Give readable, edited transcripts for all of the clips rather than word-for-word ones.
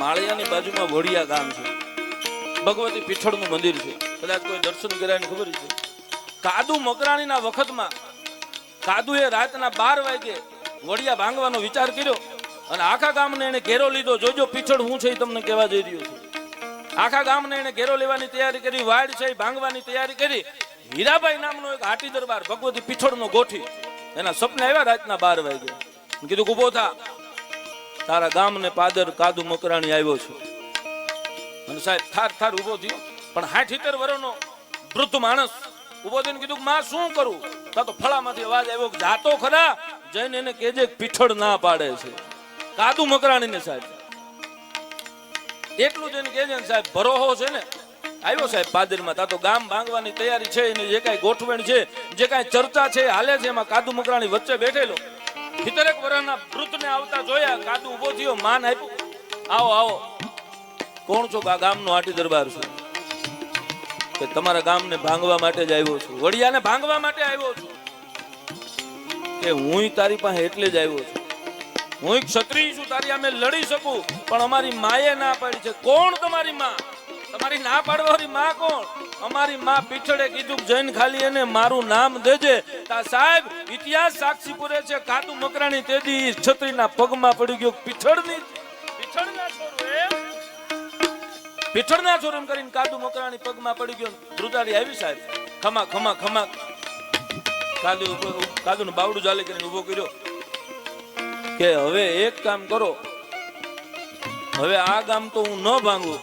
માળિયાની બાજુમાં વડિયા ગામ છે, ભગવતી પીઠળનું મંદિર છે, કદાચ કોઈ દર્શન કર્યા ખબર છે. કાદુ મકરાણીના વખતમાં કાદુએ રાતના 12 વાગે વડિયા ભાંગવાનો વિચાર કર્યો અને આખા ગામને એને ઘેરો લીધો. જોજો પીઠળ હું છે એ તમને કહેવા જઈ રહ્યો છું. આખા ગામને એને ઘેરો લેવાની તૈયારી કરી, વાડ છે ભાંગવાની તૈયારી કરી. હીરાભાઈ નામનો એક હાટી દરબાર ભગવતી પીઠળનો ગોઠી એના સપને આવ્યા રાતના 12 વાગે. કીધું ઉભો થા, તારા ગામને પાદર કાદુ મકરાણી આવ્યો છે. અને સાહેબ થાર થાર ઉભો થયો, પણ 60-70 વર્ષનો વૃદ્ધ માણસ ઉભો થઈને કીધું માં શું કરું? તા તો ફળામાંથી અવાજ આવ્યો, જાતો ખરા, જઈને એને કેજે પીઠળ ના પાડે છે કાદુ મકરાણીને. સાહેબ એટલું જઈને કેજે ને સાહેબ ભરોહો છે ને આવ્યો સાહેબ પાદરમાં. તા તો ગામ ભાંગવાની તૈયારી છે, એની જે કાંઈ ગોઠવણ છે, જે કાંઈ ચર્ચા છે હાલે છે, એમાં કાદુ મકરાણી વચ્ચે બેઠેલો 70 વર્ષના વૃદ્ધને આવતા જોયા. કાદુ ઉભો થયો, માન આપ્યું, આવો આવો. કોણ છો? ગામનો હાટી દરબાર છું. કે તમારા ગામને ભાંગવા માટે જ આવ્યો છું, વડિયાને ભાંગવા માટે આવ્યો છું. કે હું તારી પાસે એટલે જ આવ્યો છું, હું ક્ષત્રિય છું, તારી સામે લડી શકું, પણ અમારી માએ ના પાડી છે. કોણ તમારી માં? તમારી ના પાડવાની માં કોણ? અમારી માં પીઠળે કીધું જૈન ખાલી એને મારું નામ દેજે. તા સાહેબ ઇતિહાસ સાક્ષી પૂરે છે, કાદુ મકરાણી તેદી ક્ષત્રિયના પગમાં પડી ગયો. પીઠળના છોરું કરીને કાદુ મકરાણી પગમાં પડી ગયો. ધ્રુતારી આવી સાહેબ, ખમા ખમા ખમા. કાદુનું બાવડું જાલે કરીને ઉભો કર્યો કે હવે એક કામ કરો, હવે આ ગામ તો હું ન ભાંગું,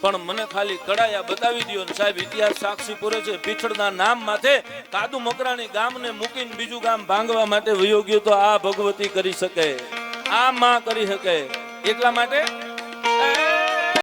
પણ મને ખાલી કડાયા બતાવી દો. સાહેબ ઇતિહાસ સાક્ષી પૂરે છે, પીઠળના નામ માથે કાદુ મકરાણી ગામને મૂકીને બીજું ગામ ભાંગવા માટે વયો ગયો. તો આ ભગવતી કરી શકે, આ માં કરી શકે. એટલા માટે